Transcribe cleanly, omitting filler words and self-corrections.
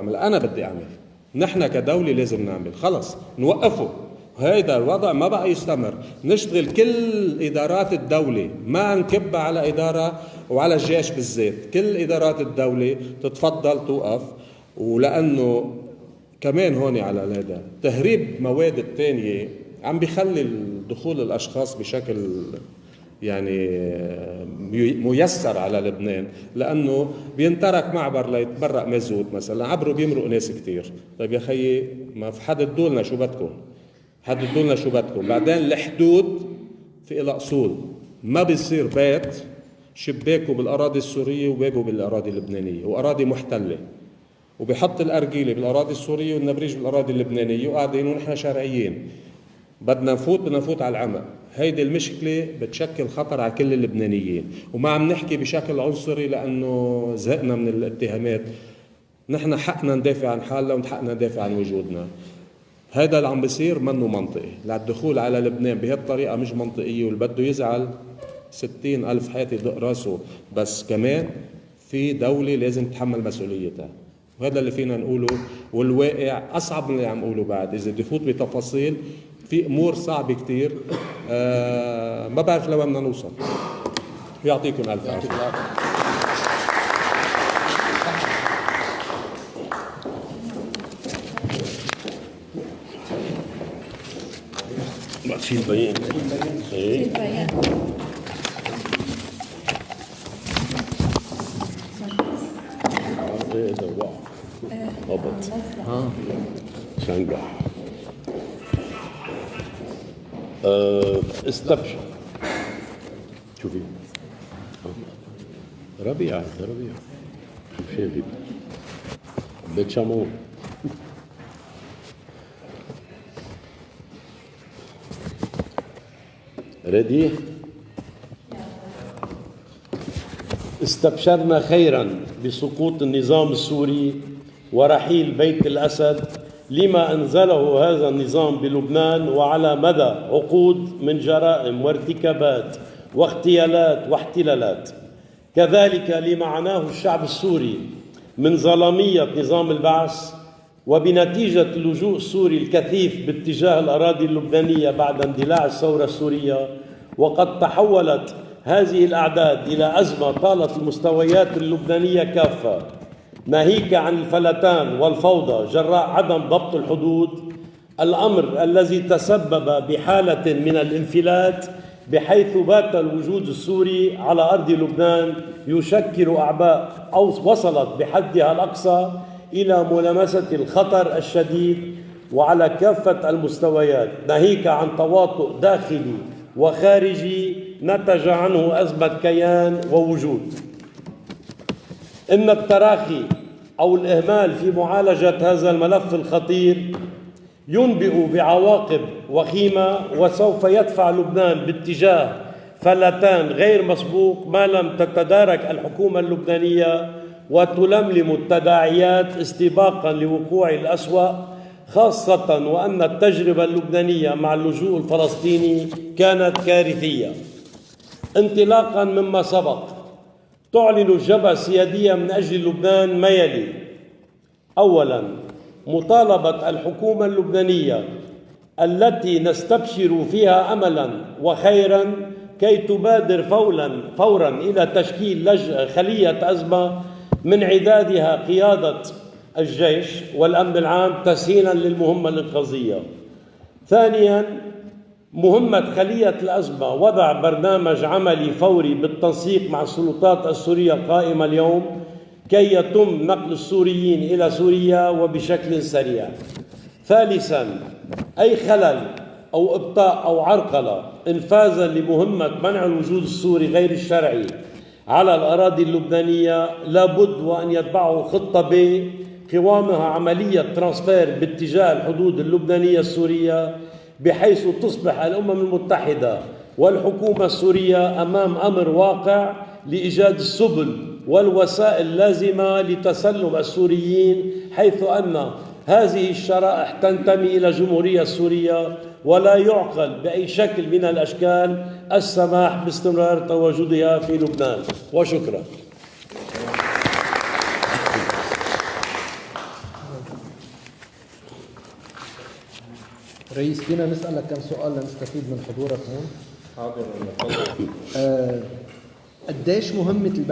أنا بدي أعمل، نحن كدولة لازم نعمل، خلص نوقفه. هيدا الوضع ما بقى يستمر، نشتغل كل إدارات الدولة، ما نكب على إدارة وعلى الجيش بالذات، كل إدارات الدولة تتفضل توقف. ولأنه كمان هون على هذا تهريب مواد الثانية عم بيخلي دخول الأشخاص بشكل يعني ميسر على لبنان، لأنه بينترك معبر ليتبرق مازوت مثلا، عبروا بيمرق ناس كتير. طيب يا خيي ما في حددوا لنا شو بدكم، حددوا لنا شو بدكم. بعدين الحدود في إلها أصول، ما بيصير بيت شباكه بالأراضي السورية وبابه بالأراضي اللبنانية وأراضي محتلة، وبيحط الأرجيلة بالأراضي السورية والنبريج بالأراضي اللبنانية وقاعدين ونحن شرعيين. بدنا نفوت على العمق. هيدي المشكلة بتشكل خطر على كل اللبنانيين، وما عم نحكي بشكل عنصري لأنه زهقنا من الاتهامات. نحن حقنا ندافع عن حالنا وحقنا ندافع عن وجودنا. هذا اللي عم بيصير منه منطقي، الدخول على لبنان بهالطريقة مش منطقية، واللي بده يزعل 60,000 حياة يدق راسه. بس كمان في دولة لازم تتحمل مسؤوليتها، وهذا اللي فينا نقوله. والواقع أصعب من اللي عم نقوله بعد. إذا بدي فوت بتفاصيل في أمور صعبة كتير، ما بعرف لوين بدنا نوصل. يعطيكم ألف عافية. شيل بيان. شيل بيان. هذا واو. هبط. شنقح. استبشر. شوفي. ربيع. شوف شايفي. بيت شامون. ردي. استبشرنا خيرا بسقوط النظام السوري ورحيل بيت الأسد لما أنزله هذا النظام بلبنان وعلى مدى عقود من جرائم وارتكابات واغتيالات واحتلالات. كذلك لما عناه الشعب السوري من ظلامية نظام البعث، وبنتيجة اللجوء السوري الكثيف باتجاه الأراضي اللبنانية بعد اندلاع الثورة السورية. وقد تحولت هذه الأعداد إلى أزمة طالت المستويات اللبنانية كافة، ناهيك عن الفلتان والفوضى جراء عدم ضبط الحدود، الأمر الذي تسبب بحالة من الانفلات، بحيث بات الوجود السوري على أرض لبنان يشكل أعباء أو وصلت بحدها الأقصى إلى ملامسة الخطر الشديد وعلى كافة المستويات، ناهيك عن تواطؤ داخلي وخارجي نتج عنه أزمة كيان ووجود. إن التراخي أو الإهمال في معالجة هذا الملف الخطير ينبئ بعواقب وخيمة، وسوف يدفع لبنان باتجاه فلتان غير مسبوق ما لم تتدارك الحكومة اللبنانية وتلملم التداعيات استباقا لوقوع الأسوأ، خاصة وأن التجربة اللبنانية مع اللجوء الفلسطيني كانت كارثية. انطلاقا مما سبق، تعلن الجبهة السيادية من أجل لبنان ما يلي: أولا، مطالبة الحكومة اللبنانية التي نستبشر فيها أملا وخيرا كي تبادر فورا إلى تشكيل خلية أزمة من عدادها قيادة الجيش والأمن العام تسهيلا للمهمة الإنقاذية. ثانيا، مهمة خلية الأزمة وضع برنامج عملي فوري بالتنسيق مع السلطات السورية قائمة اليوم كي يتم نقل السوريين إلى سوريا وبشكل سريع. ثالثا، أي خلل أو إبطاء أو عرقلة إنفاذا لمهمة منع الوجود السوري غير الشرعي على الأراضي اللبنانية لابد وأن يتبعه خطة ب قوامها عملية ترانسفير باتجاه الحدود اللبنانية السورية، بحيث تصبح الأمم المتحدة والحكومة السورية أمام أمر واقع لإيجاد السبل والوسائل اللازمة لتسلم السوريين، حيث أن هذه الشرائح تنتمي إلى الجمهورية السورية ولا يعقل بأي شكل من الأشكال السماح باستمرار تواجدها في لبنان. وشكرا. رئيس فينا نسألك كم سؤال لنستفيد من حضورك هون؟ حاضر. قديش مهمة البلد